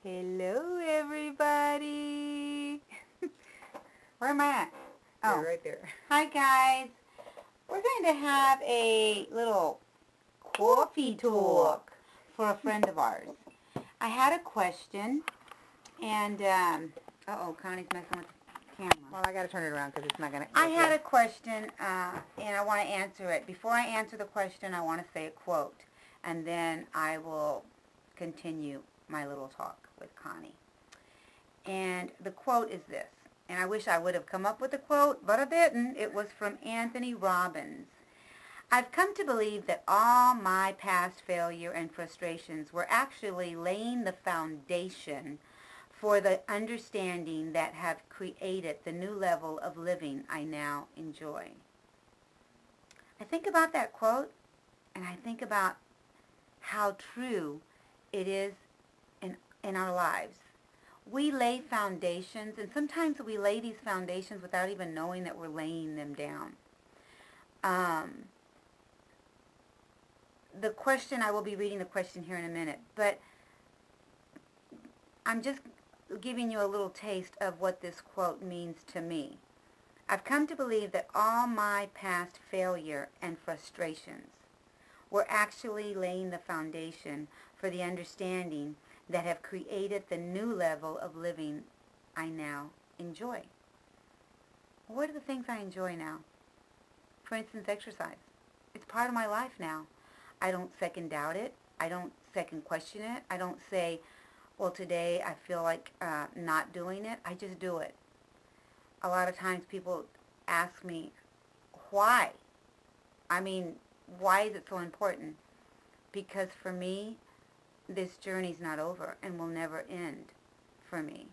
Hello, everybody. Where am I at? Oh, right there. Hi, guys. We're going to have a little coffee talk for a friend of ours. I had a question, and, uh-oh, Connie's messing with the camera. Well, I got to turn it around because it's not going to... I had a question, and I want to answer it. Before I answer the question, I want to say a quote, and then I will continue my little talk with Connie. And the quote is this, and I wish I would have come up with the quote, but I didn't. It was from Anthony Robbins. I've come to believe that all my past failure and frustrations were actually laying the foundation for the understanding that have created the new level of living I now enjoy. I think about that quote, and I think about how true it is in our lives. We lay foundations, and sometimes we lay these foundations without even knowing that we're laying them down. The question, I will be reading the question here in a minute, but I'm just giving you a little taste of what this quote means to me. I've come to believe that all my past failure and frustrations were actually laying the foundation for the understanding that have created the new level of living I now enjoy. What are the things I enjoy now? For instance, exercise. It's part of my life now. I don't second doubt it. I don't second question it. I don't say, well, today I feel like not doing it. I just do it. A lot of times people ask me, why? I mean, why is it so important? Because for me, this journey's not over and will never end for me.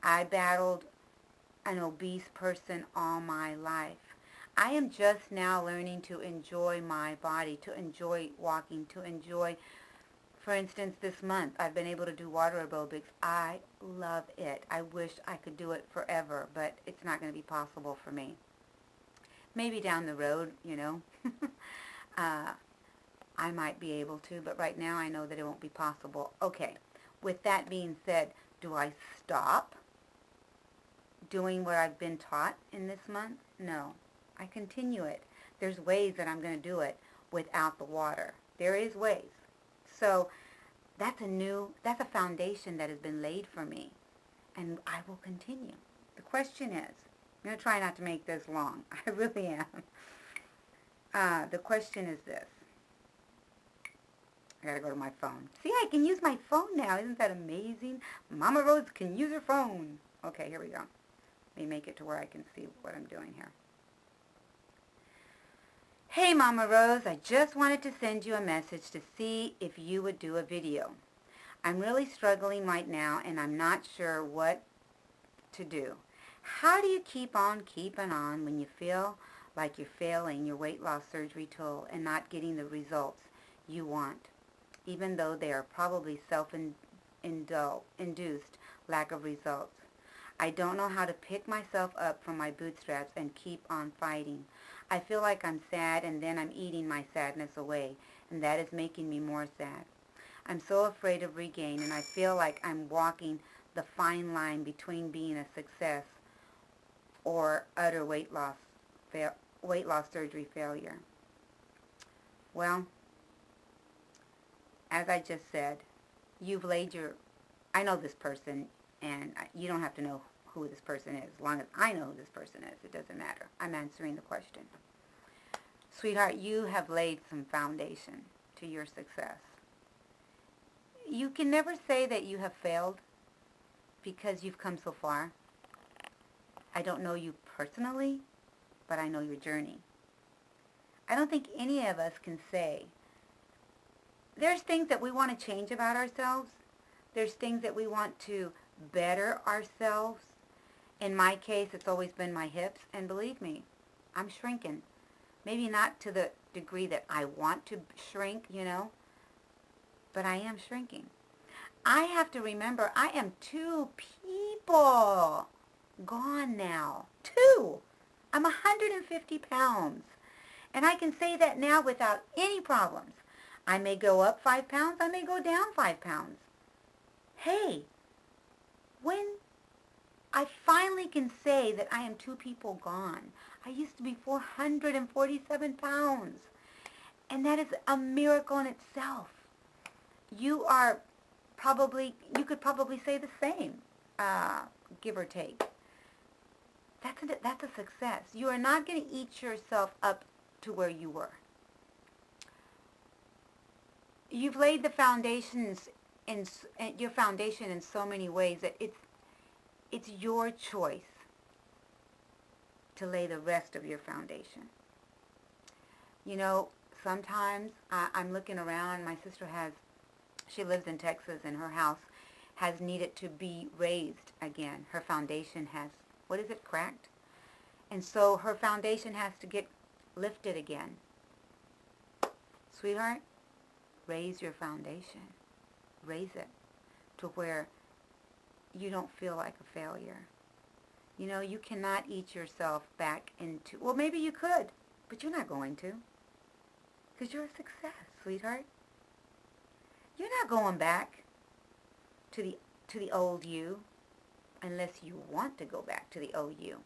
I battled an obese person all my life. I am just now learning to enjoy my body, to enjoy walking, to enjoy, for instance, this month I've been able to do water aerobics. I love it. I wish I could do it forever, but it's not going to be possible for me. Maybe down the road, you know. I might be able to, but right now I know that it won't be possible. Okay, with that being said, do I stop doing what I've been taught in this month? No, I continue it. There's ways that I'm going to do it without the water. There is ways. So that's a foundation that has been laid for me, and I will continue. The question is, I'm going to try not to make this long. I really am. The question is this. I gotta go to my phone. See, I can use my phone now. Isn't that amazing? Mama Rose can use her phone. Okay, here we go. Let me make it to where I can see what I'm doing here. Hey, Mama Rose, I just wanted to send you a message to see if you would do a video. I'm really struggling right now, and I'm not sure what to do. How do you keep on keeping on when you feel like you're failing your weight loss surgery tool and not getting the results you want, even though they are probably self-induced lack of results? I don't know how to pick myself up from my bootstraps and keep on fighting. I feel like I'm sad, and then I'm eating my sadness away, and that is making me more sad. I'm so afraid of regain, and I feel like I'm walking the fine line between being a success or utter weight loss surgery failure. Well, as I just said, you've laid I know this person, and you don't have to know who this person is. As long as I know who this person is, it doesn't matter. I'm answering the question. Sweetheart, you have laid some foundation to your success. You can never say that you have failed because you've come so far. I don't know you personally, but I know your journey. I don't think any of us can say. There's things that we want to change about ourselves. There's things that we want to better ourselves. In my case, it's always been my hips, and believe me, I'm shrinking. Maybe not to the degree that I want to shrink, you know, but I am shrinking. I have to remember I am 2 people gone now. 2. I'm 150 pounds, and I can say that now without any problems. I may go up 5 pounds, I may go down 5 pounds. hey, when I finally can say that I am 2 people gone. I used to be 447 pounds. And that is a miracle in itself. You could probably say the same, give or take. That's a success. You are not going to eat yourself up to where you were. You've laid the foundations your foundation in so many ways that it's your choice to lay the rest of your foundation. You know, sometimes I'm looking around. My sister she lives in Texas, and her house has needed to be raised again. Her foundation has, cracked? And so her foundation has to get lifted again. Sweetheart, raise your foundation. Raise it to where you don't feel like a failure. You know, you cannot eat yourself back into, well, maybe you could, but you're not going to. Because you're a success, sweetheart. You're not going back to the old you unless you want to go back to the old you.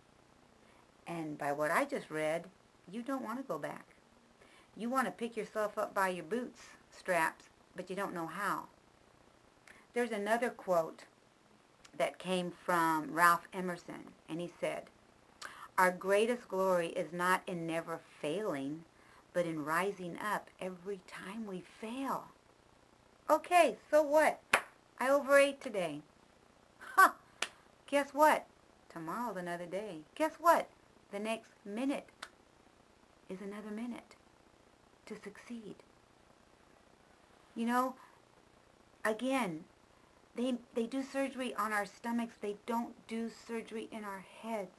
And by what I just read, you don't want to go back. You want to pick yourself up by your boots straps, but you don't know how. There's another quote that came from Ralph Emerson, and he said, "Our greatest glory is not in never failing, but in rising up every time we fail." Okay, so what? I overate today. Ha! Guess what? Tomorrow's another day. Guess what? The next minute is another minute to succeed. You know, again, they do surgery on our stomachs. They don't do surgery in our heads.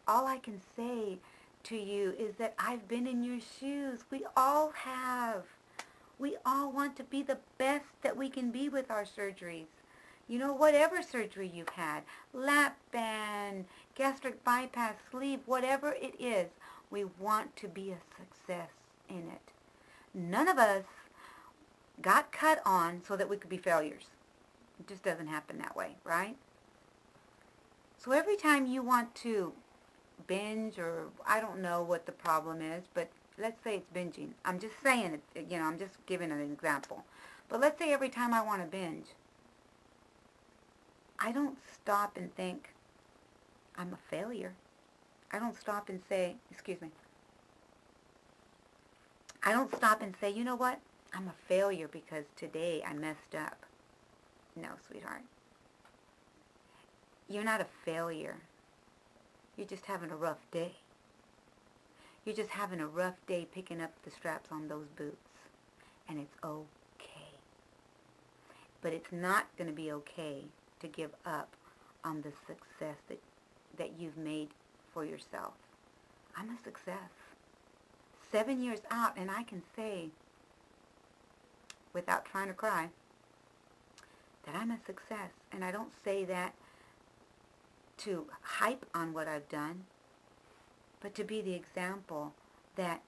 All I can say to you is that I've been in your shoes. We all have. We all want to be the best that we can be with our surgeries. You know, whatever surgery you've had, lap band, gastric bypass, sleeve, whatever it is, we want to be a success in it. None of us got cut on so that we could be failures. It just doesn't happen that way, right? So every time you want to binge, or I don't know what the problem is, but let's say it's binging. I'm just saying it, you know, I'm just giving an example. But let's say every time I want to binge, I don't stop and think I'm a failure. I don't stop and say, I don't stop and say, you know what? I'm a failure because today I messed up. No, sweetheart. You're not a failure. You're just having a rough day. You're just having a rough day picking up the straps on those boots. And it's okay. But it's not going to be okay to give up on the success that you've made for yourself. I'm a success. 7 years out, and I can say, without trying to cry, that I'm a success. And I don't say that to hype on what I've done, but to be the example that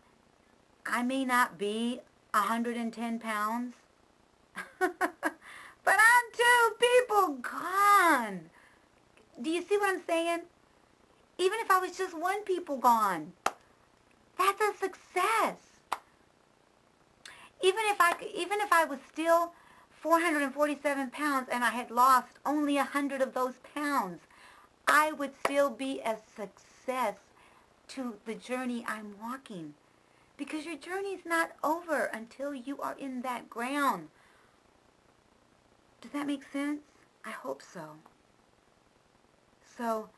I may not be 110 pounds, but I'm 2 people gone. Do you see what I'm saying? Even if I was just 1 people gone, that's a success. Even if I was still 447 pounds and I had lost only 100 of those pounds, I would still be a success to the journey I'm walking. Because your journey's not over until you are in that ground. Does that make sense? I hope so. So,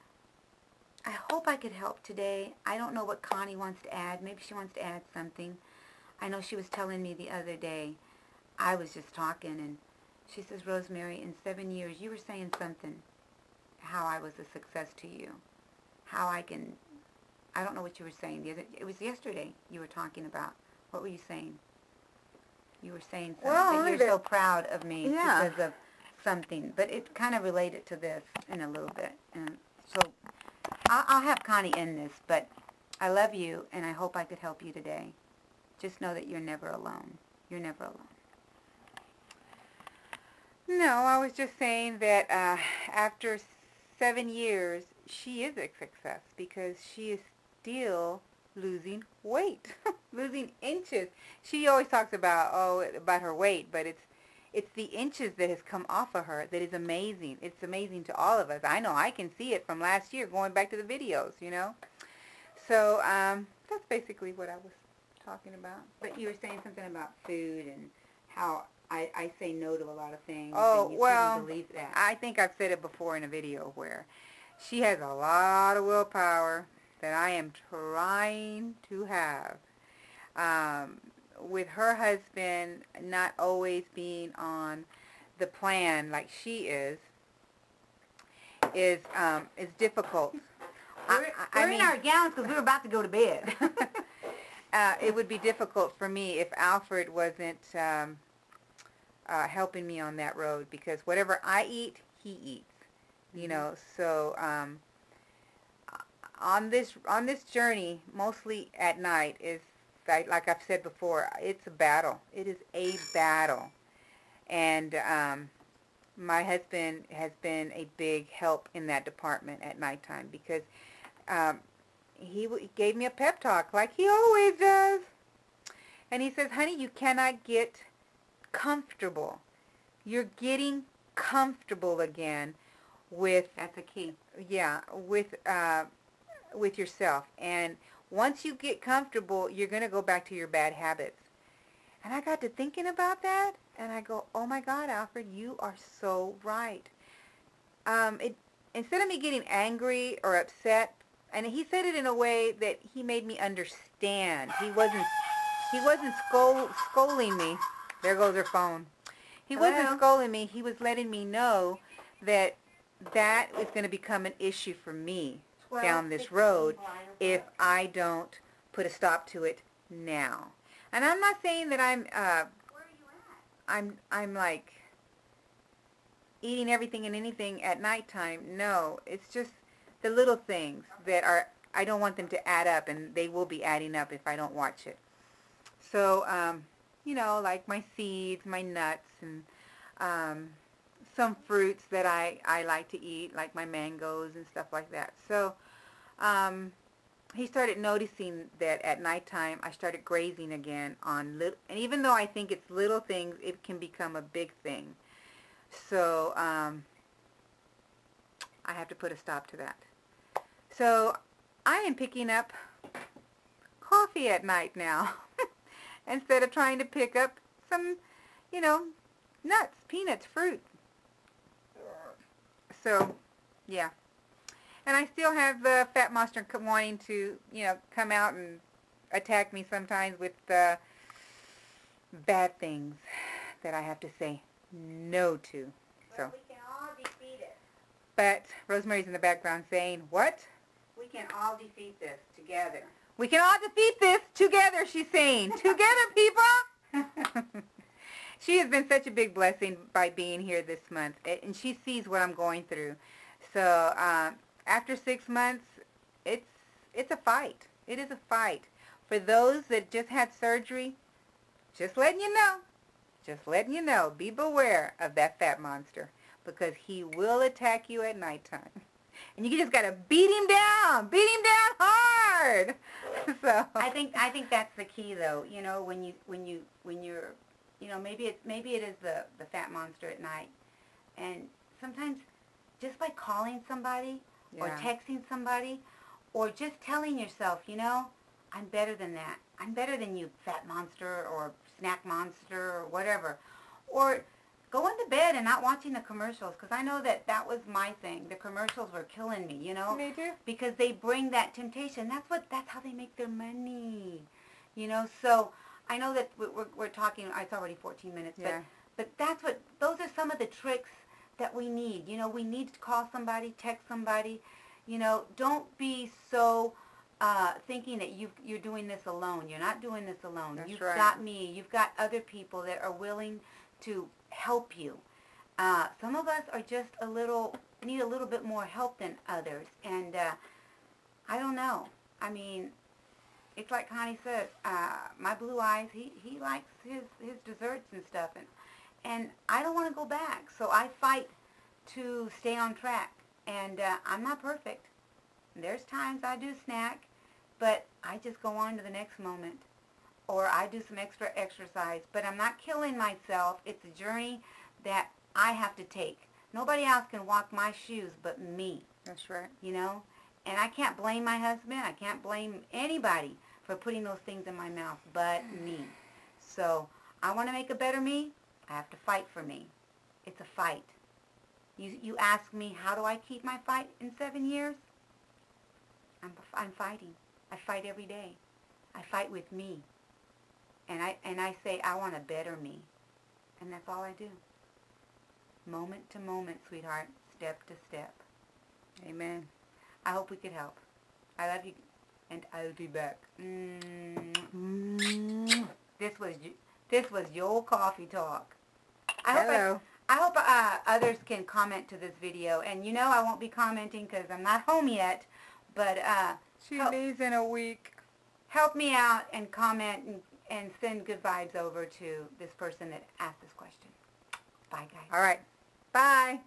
I hope I could help today. I don't know what Connie wants to add. Maybe she wants to add something. I know she was telling me the other day, I was just talking, and she says, Rosemary, in 7 years, you were saying something, how I was a success to you. How I don't know what you were saying. It was yesterday you were talking about. What were you saying? You were saying something. Well, you're so proud of me because of something. But it kind of related to this in a little bit. And so I'll have Connie end this, but I love you, and I hope I could help you today. Just know that you're never alone. You're never alone. No, I was just saying that after 7 years, she is a success because she is still losing weight, losing inches. She always talks about about her weight, but it's the inches that has come off of her that is amazing. It's amazing to all of us. I know I can see it from last year going back to the videos, you know. So that's basically what I was talking about. But you were saying something about food and how I say no to a lot of things. Oh, and you well, couldn't believe that. I think I've said it before in a video where she has a lot of willpower that I am trying to have. With her husband not always being on the plan like she is difficult. We're in our gowns because we were about to go to bed. It would be difficult for me if Alfred wasn't helping me on that road, because whatever I eat, he eats. You know, so on this journey, mostly at night, is like I've said before, it's a battle. It is a battle, and my husband has been a big help in that department at nighttime, because he gave me a pep talk like he always does, and he says, "Honey, you cannot get comfortable. You're getting comfortable again with..." That's a key. Yeah, with yourself. And once you get comfortable, you're going to go back to your bad habits. And I got to thinking about that, and I go, oh my God, Alfred, you are so right. Instead of me getting angry or upset, and he said it in a way that he made me understand. He wasn't scolding me. There goes her phone. He wasn't scolding me. He was letting me know that that is going to become an issue for me down this road if I don't put a stop to it now. And I'm not saying that I'm Where are you at? I'm like eating everything and anything at nighttime. No, it's just the little things that are, I don't want them to add up, and they will be adding up if I don't watch it. So, you know, like my seeds, my nuts, and some fruits that I like to eat, like my mangoes and stuff like that. So he started noticing that at nighttime I started grazing again on little, and even though I think it's little things, it can become a big thing. So I have to put a stop to that. So I am picking up coffee at night now instead of trying to pick up some, you know, nuts, peanuts, fruit. So, yeah. And I still have the fat monster wanting to, you know, come out and attack me sometimes with bad things that I have to say no to. So. But we can all defeat it. But Rosemary's in the background saying, what? We can all defeat this together. We can all defeat this together, she's saying. Together, people! She has been such a big blessing by being here this month, and she sees what I'm going through. So after 6 months, it's a fight. It is a fight. For those that just had surgery, just letting you know. Just letting you know. Be beware of that fat monster, because he will attack you at nighttime. And you just got to beat him down hard. So I think that's the key, though. You know, when you're, you know, maybe it is the fat monster at night, and sometimes just by calling somebody or texting somebody or just telling yourself, you know, I'm better than that. I'm better than you, fat monster or snack monster or whatever. Or go into bed and not watching the commercials, because I know that was my thing. The commercials were killing me, you know. Me too. Because they bring that temptation. That's how they make their money, you know. So I know that we're talking. It's already 14 minutes, but those are some of the tricks that we need. You know, we need to call somebody, text somebody. You know, don't be so thinking that you're doing this alone. You're not doing this alone. That's You've right. got me. You've got other people that are willing to help you. Some of us are just need a little bit more help than others, and I don't know. I mean, it's like Connie said, my blue eyes, he likes his desserts and stuff, and I don't want to go back. So I fight to stay on track. And I'm not perfect. There's times I do snack, but I just go on to the next moment. Or I do some extra exercise. But I'm not killing myself. It's a journey that I have to take. Nobody else can walk my shoes but me. That's right. You know? And I can't blame my husband. I can't blame anybody for putting those things in my mouth but me. So I want to make a better me. I have to fight for me. It's a fight. You ask me, how do I keep my fight in 7 years? I'm fighting. I fight every day. I fight with me. And I say, I want a better me. And that's all I do. Moment to moment, sweetheart. Step to step. Amen. I hope we could help. I love you, and I'll be back. This was your coffee talk. Hello. I hope others can comment to this video. And you know I won't be commenting because I'm not home yet. But She leaves in a week. Help me out and comment and send good vibes over to this person that asked this question. Bye, guys. All right. Bye.